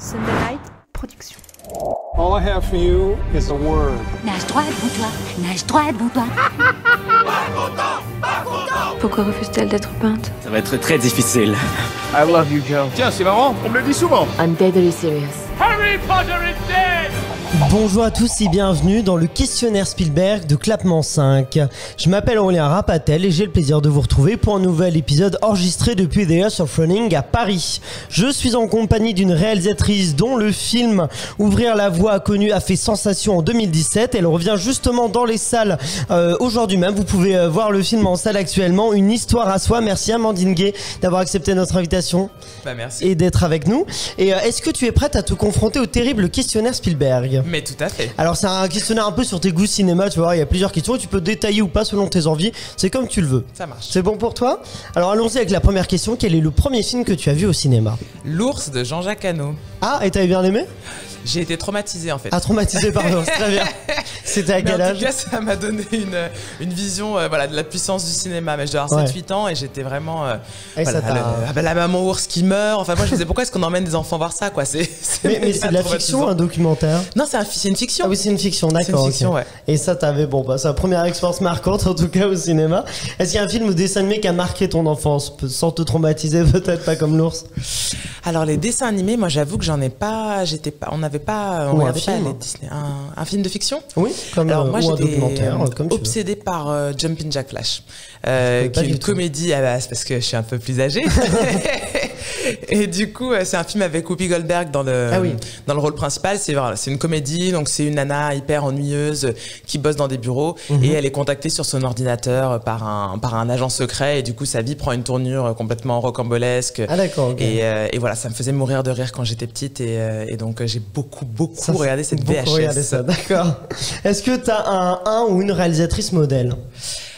Sunday Night Production. All I have for you is a word. Nage droit devant toi, nage droit devant toi. Pourquoi refuse-t-elle d'être peinte? Ça va être très difficile. I love you, Joe. Tiens, c'est marrant, on me le dit souvent. I'm deadly serious. Harry Potter is dead! Bonjour à tous et bienvenue dans le questionnaire Spielberg de Clapement 5. Je m'appelle Aurélien Rapatel et j'ai le plaisir de vous retrouver pour un nouvel épisode enregistré depuis The House of Running à Paris. Je suis en compagnie d'une réalisatrice dont le film Ouvrir la voie a fait sensation en 2017. Elle revient justement dans les salles aujourd'hui même. Vous pouvez voir le film en salle actuellement, Une histoire à soi. Merci Amandine Gay d'avoir accepté notre invitation. Merci. Et d'être avec nous. Et est-ce que tu es prête à te confronter au terrible questionnaire Spielberg ? Mais tout à fait. Alors c'est un questionnaire un peu sur tes goûts cinéma, tu vois, il y a plusieurs questions et tu peux détailler ou pas selon tes envies, c'est comme tu le veux. Ça marche. C'est bon pour toi? Alors allons-y avec la première question, quel est le premier film que tu as vu au cinéma? L'ours de Jean-Jacques Hano. Ah, et t'avais bien aimé? J'ai été traumatisé en fait. Ah, traumatisé, pardon, c'est très bien. C'était à quel âge? En tout cas, ça m'a donné une vision voilà, de la puissance du cinéma. Mais je devais avoir 7-8 ans et j'étais vraiment. Et voilà, ça la maman ours qui meurt. Enfin, moi je me disais pourquoi est-ce qu'on emmène des enfants voir ça quoi? Mais c'est de la fiction ou un documentaire? Non, c'est une fiction. Ah oui, c'est une fiction, d'accord. C'est une fiction, okay. ouais. Et ça, t'avais, bon, bah, c'est la première expérience marquante en tout cas au cinéma. Est-ce qu'il y a un film ou dessin animé qui a marqué ton enfance sans te traumatiser, peut-être pas comme l'ours? Alors les dessins animés, moi j'avoue que j'en ai pas. On n'avait pas. On regardait pas les Disney. Un film de fiction? Oui, comme alors, moi, ou un documentaire, comme obsédée par Jumpin' Jack Flash, qui est une comédie à base parce que je suis un peu plus âgée. Et du coup, c'est un film avec Whoopi Goldberg dans le rôle principal. C'est une comédie, donc c'est une nana hyper ennuyeuse qui bosse dans des bureaux et elle est contactée sur son ordinateur par un agent secret et du coup sa vie prend une tournure complètement rocambolesque. Ah d'accord. Okay. Et voilà, ça me faisait mourir de rire quand j'étais petite et donc j'ai beaucoup regardé cette VHS. Regardé ça, d'accord. Est-ce que tu as un ou une réalisatrice modèle?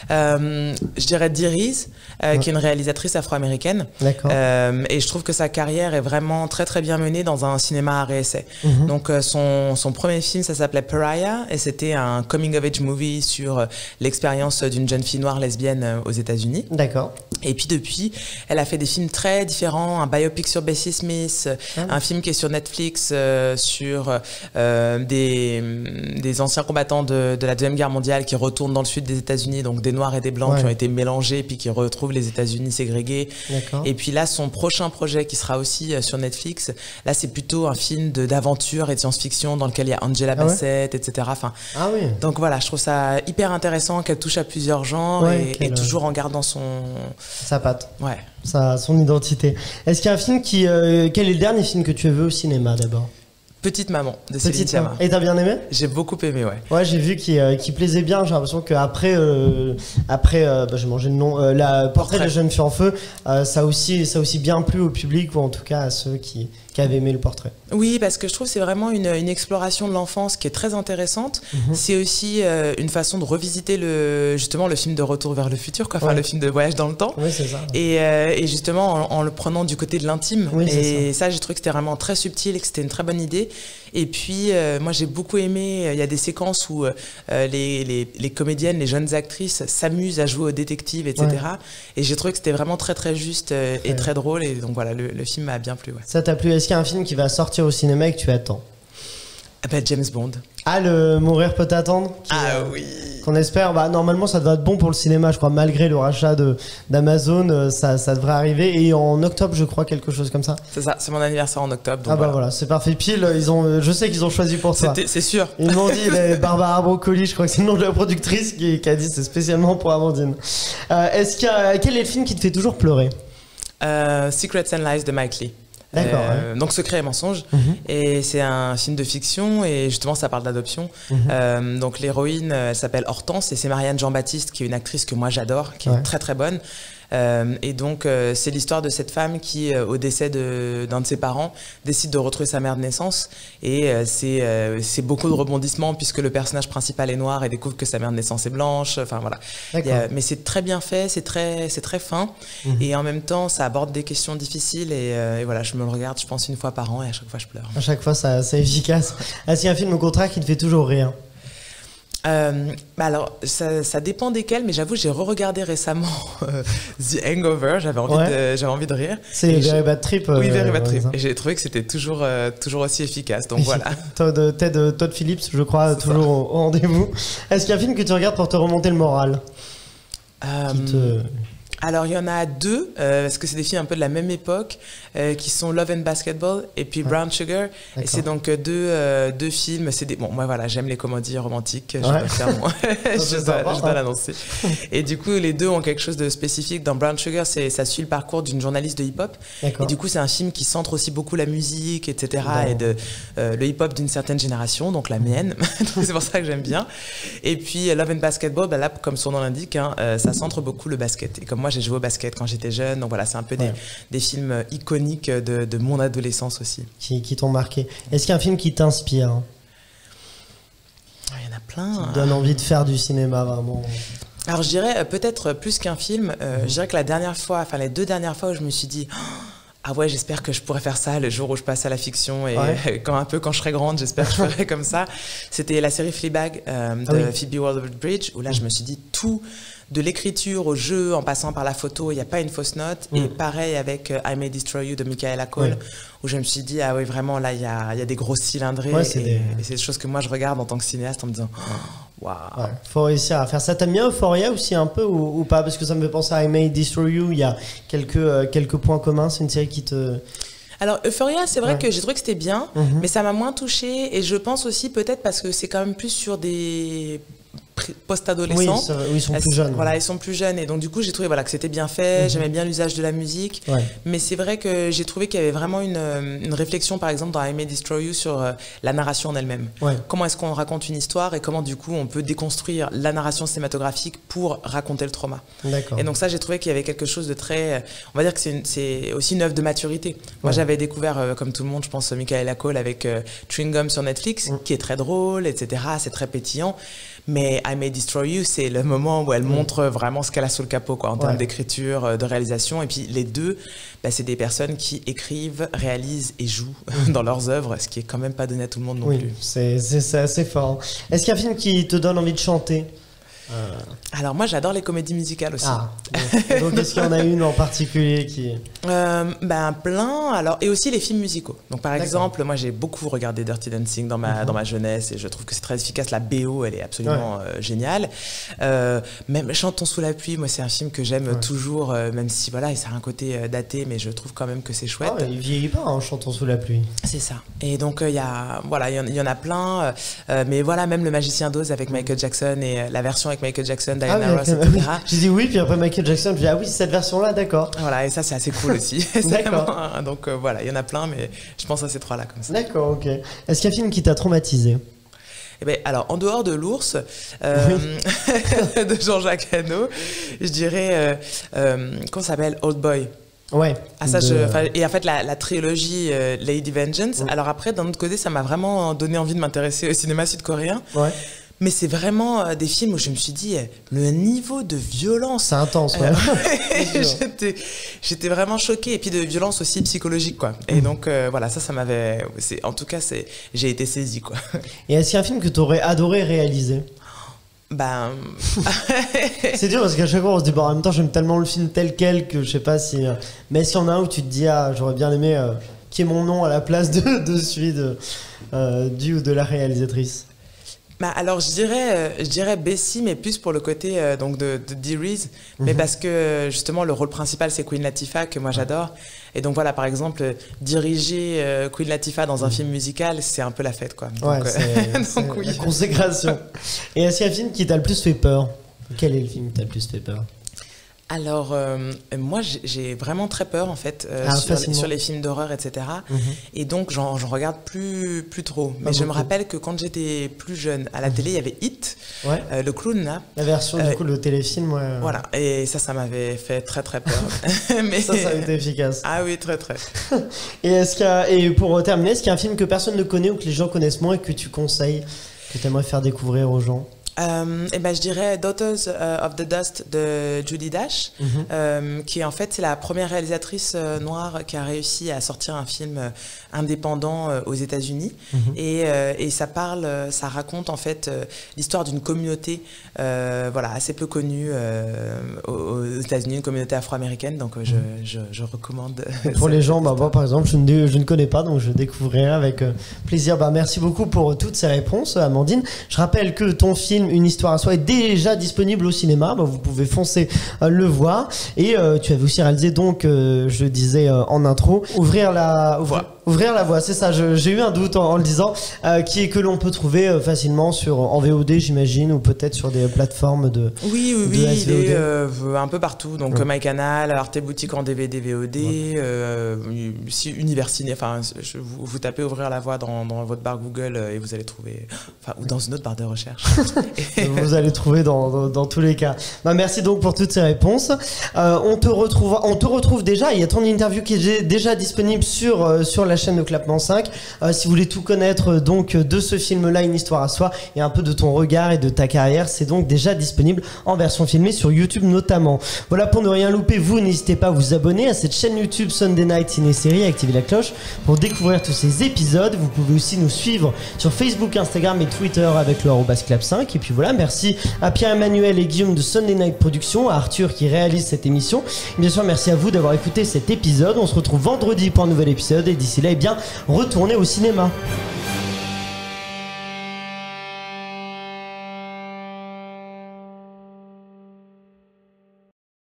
Je dirais Diriz, qui est une réalisatrice afro-américaine. D'accord. Et je trouve que sa carrière est vraiment très très bien menée dans un cinéma art et essai. Donc son premier film, ça s'appelait Pariah, et c'était un coming of age movie sur l'expérience d'une jeune fille noire lesbienne aux États-Unis. D'accord. Et puis depuis, elle a fait des films très différents, un biopic sur Bessie Smith, un film qui est sur Netflix sur des anciens combattants de la Deuxième Guerre mondiale qui retournent dans le sud des États-Unis, donc des noirs et des blancs qui ont été mélangés puis qui retrouvent les États-Unis ségrégés. Et puis là, son prochain projet qui sera aussi sur Netflix, là c'est plutôt un film d'aventure et de science-fiction dans lequel il y a Angela Bassett, etc. Enfin, donc voilà, je trouve ça hyper intéressant qu'elle touche à plusieurs genres et toujours en gardant sa patte. Ouais. Son identité. Est-ce qu'il y a un film quel est le dernier film que tu as vu au cinéma d'abord? Petite Maman de Céline Sciamma. Et t'as bien aimé? J'ai beaucoup aimé, ouais. Ouais, j'ai vu qu'il plaisait bien. J'ai l'impression qu'après, j'ai mangé le nom, la Portrait de jeune fille en feu, ça a aussi bien plu au public ou en tout cas à ceux qui avaient aimé le portrait. Oui, parce que je trouve que c'est vraiment une exploration de l'enfance qui est très intéressante. C'est aussi une façon de revisiter justement le film de Retour vers le futur, quoi. Enfin le film de voyage dans le temps. Oui, c'est ça. Et justement en le prenant du côté de l'intime. Oui, et ça, j'ai trouvé que c'était vraiment très subtil et que c'était une très bonne idée. Et puis, moi, j'ai beaucoup aimé, il y a des séquences où les comédiennes, les jeunes actrices s'amusent à jouer aux détectives, etc. Et j'ai trouvé que c'était vraiment très, très juste et très drôle. Et donc, voilà, le film m'a bien plu. Ouais. Ça t'a plu? Est-ce qu'il y a un film qui va sortir au cinéma et que tu attends? James Bond. Ah, le Mourir peut attendre oui. Qu'on espère, normalement ça devrait être bon pour le cinéma, je crois, malgré le rachat d'Amazon, ça devrait arriver. Et en octobre, je crois, quelque chose comme ça. C'est ça, c'est mon anniversaire en octobre. Donc voilà, c'est parfait. Pile, je sais qu'ils ont choisi pour toi. C'est sûr. Ils m'ont dit, Barbara Broccoli, je crois que c'est le nom de la productrice, qui a dit c'est spécialement pour Amandine. Quel est le film qui te fait toujours pleurer? Secrets and Lies de Mike Leigh. D'accord. Donc Secret et mensonge. Et c'est un film de fiction et justement ça parle d'adoption. Donc l'héroïne, elle s'appelle Hortense et c'est Marianne Jean-Baptiste qui est une actrice que moi j'adore, qui est très très bonne. Et donc c'est l'histoire de cette femme qui, au décès d'un de ses parents, décide de retrouver sa mère de naissance. Et c'est beaucoup de rebondissements puisque le personnage principal est noir et découvre que sa mère de naissance est blanche. Enfin voilà. Mais c'est très bien fait, c'est très fin. Et en même temps, ça aborde des questions difficiles. Et voilà, je me le regarde, je pense, une fois par an et à chaque fois je pleure. À chaque fois, c'est efficace. Est-ce qu'il y a un film au contraire qui te fait toujours rire? Alors, ça dépend desquels, mais j'avoue, j'ai re-regardé récemment The Hangover. J'avais envie de rire. C'est Very Bad Trip. Oui, Very Bad Trip. Et j'ai trouvé que c'était toujours aussi efficace. Donc voilà. Todd Phillips, je crois, toujours au rendez-vous. Est-ce qu'il y a un film que tu regardes pour te remonter le moral? Alors, il y en a deux, parce que c'est des films un peu de la même époque, qui sont Love and Basketball et puis Brown Sugar. Et c'est donc deux films. Bon, moi, voilà, j'aime les comédies romantiques. Je dois faire moi. je dois l'annoncer. Et du coup, les deux ont quelque chose de spécifique. Dans Brown Sugar, ça suit le parcours d'une journaliste de hip-hop. Et du coup, c'est un film qui centre aussi beaucoup la musique, etc. Et le hip-hop d'une certaine génération, donc la mienne. Donc, c'est pour ça que j'aime bien. Et puis, Love and Basketball, là, comme son nom l'indique, ça centre beaucoup le basket. Et comme moi, j'ai joué au basket quand j'étais jeune, donc voilà, c'est un peu des films iconiques de mon adolescence aussi. Qui t'ont marqué. Est-ce qu'il y a un film qui t'inspire? Il y en a plein. Qui te donne envie de faire du cinéma, vraiment? Alors je dirais peut-être plus qu'un film, je dirais que les deux dernières fois où je me suis dit ah ouais, j'espère que je pourrais faire ça le jour où je passe à la fiction et quand je serai grande, j'espère que je ferai comme ça. C'était la série Fleabag de Phoebe Waller-Bridge, où là je me suis dit tout, de l'écriture au jeu, en passant par la photo, il n'y a pas une fausse note. Et pareil avec I May Destroy You de Michaela Cole, où je me suis dit ah oui, vraiment là il y a des grosses cylindrées, et c'est des choses que moi je regarde en tant que cinéaste en me disant waouh. Faut réussir à faire ça. T'aimes bien Euphoria aussi un peu ou pas? Parce que ça me fait penser à I May Destroy You, il y a quelques points communs. C'est une série qui te... Alors Euphoria, c'est vrai que j'ai trouvé que c'était bien, mais ça m'a moins touchée, et je pense aussi peut-être parce que c'est quand même plus sur des post-adolescents. Oui, ils sont plus jeunes. Voilà, ils sont plus jeunes, et donc du coup j'ai trouvé que c'était bien fait. J'aimais bien l'usage de la musique, mais c'est vrai que j'ai trouvé qu'il y avait vraiment une réflexion, par exemple dans I May Destroy You, sur la narration en elle-même. Comment est-ce qu'on raconte une histoire et comment du coup on peut déconstruire la narration cinématographique pour raconter le trauma. Et donc ça, j'ai trouvé qu'il y avait quelque chose de très, on va dire que c'est aussi une œuvre de maturité. Moi j'avais découvert comme tout le monde, je pense, Michaela Cole avec Chewing Gum sur Netflix, qui est très drôle, etc. C'est très pétillant. Mais I May Destroy You, c'est le moment où elle montre vraiment ce qu'elle a sous le capot, en termes d'écriture, de réalisation. Et puis les deux, c'est des personnes qui écrivent, réalisent et jouent dans leurs œuvres, ce qui est quand même pas donné à tout le monde non plus. C'est assez fort. Est-ce qu'il y a un film qui te donne envie de chanter? Alors moi j'adore les comédies musicales aussi. Donc est-ce qu'il y en a une en particulier qui... Plein, alors, et aussi les films musicaux. Donc par exemple, moi j'ai beaucoup regardé Dirty Dancing dans ma jeunesse, et je trouve que c'est très efficace. La BO, elle est absolument géniale. Même Chantons sous la pluie, moi c'est un film que j'aime toujours, même si voilà, ça a un côté daté, mais je trouve quand même que c'est chouette. Il vieillit pas, Chantons sous la pluie. C'est ça. Et donc il y en a plein, mais voilà, même Le Magicien d'Oz avec Michael Jackson, et la version avec Michael Jackson, Diana Ross, etc. J'ai dit oui, puis après Michael Jackson, je dis ah oui, c'est cette version-là, d'accord. Voilà, et ça c'est assez cool aussi. Donc voilà, il y en a plein, mais je pense à ces trois-là comme ça. D'accord, ok. Est-ce qu'il y a un film qui t'a traumatisé? Alors, en dehors de l'ours, de Jean-Jacques Hano, je dirais, comment ça s'appelle, Old Boy. Et en fait la trilogie Lady Vengeance. Alors après, d'un autre côté, ça m'a vraiment donné envie de m'intéresser au cinéma sud-coréen. Mais c'est vraiment des films où je me suis dit, le niveau de violence... C'est intense, J'étais vraiment choquée. Et puis de violence aussi psychologique, Et donc, voilà, ça m'avait... En tout cas, j'ai été saisie, Et est-ce qu'il y a un film que tu aurais adoré réaliser? C'est dur parce qu'à chaque fois on se dit en même temps j'aime tellement le film tel quel que je sais pas si... Mais s'il y en a un où tu te dis j'aurais bien aimé qu'il y ait mon nom à la place de celui du ou de la réalisatrice. Alors je dirais Bessie, mais plus pour le côté donc de Dee-Rees, mais parce que justement le rôle principal c'est Queen Latifah, que moi j'adore, et donc voilà, par exemple diriger Queen Latifah dans un film musical, c'est un peu la fête, Donc, c'est la consécration. Et est-ce qu'il y a un film qui t'a le plus fait peur? Quel est le film qui t'a le plus fait peur? Alors, moi, j'ai vraiment très peur, en fait, sur les films d'horreur, etc. Et donc, j'en regarde plus trop. Mais je me rappelle que quand j'étais plus jeune, à la télé, il y avait It, le clown, là. La version, du coup, le téléfilm, Voilà, et ça m'avait fait très, très peur. Mais... Ça a été efficace. Ah oui, très, très. Et pour terminer, est-ce qu'il y a un film que personne ne connaît ou que les gens connaissent moins et que tu conseilles, que tu aimerais faire découvrir aux gens? Je dirais Daughters of the Dust de Judi Dash, qui en fait c'est la première réalisatrice noire qui a réussi à sortir un film indépendant aux États-Unis. Et ça raconte en fait l'histoire d'une communauté assez peu connue aux États-Unis, une communauté afro-américaine. Donc je recommande. Pour les gens, moi par exemple, je ne connais pas, donc je découvrirai avec plaisir. Merci beaucoup pour toutes ces réponses, Amandine. Je rappelle que ton film Une histoire à soi est déjà disponible au cinéma, vous pouvez foncer le voir. Et tu avais aussi réalisé donc, je disais en intro, Ouvrir la voie, c'est ça, j'ai eu un doute en le disant, que l'on peut trouver facilement en VOD, j'imagine, ou peut-être sur des plateformes de Oui, il est un peu partout, donc MyCanal, Arte Boutique en DVD, VOD, Univers Ciné, vous tapez Ouvrir la voie dans votre barre Google et vous allez trouver, ou dans une autre barre de recherche. Vous allez trouver dans tous les cas. Merci donc pour toutes ces réponses. On te retrouve déjà, il y a ton interview qui est déjà disponible sur la chaîne de Clapement 5. Si vous voulez tout connaître donc de ce film-là, Une histoire à soi, et un peu de ton regard et de ta carrière, c'est donc déjà disponible en version filmée sur YouTube notamment. Voilà, pour ne rien louper, vous n'hésitez pas à vous abonner à cette chaîne YouTube Sunday Night Ciné-Série, activez la cloche pour découvrir tous ces épisodes. Vous pouvez aussi nous suivre sur Facebook, Instagram et Twitter avec le @clap5. Et puis voilà, merci à Pierre-Emmanuel et Guillaume de Sunday Night Productions, à Arthur qui réalise cette émission. Et bien sûr, merci à vous d'avoir écouté cet épisode. On se retrouve vendredi pour un nouvel épisode et d'ici là, retournez au cinéma.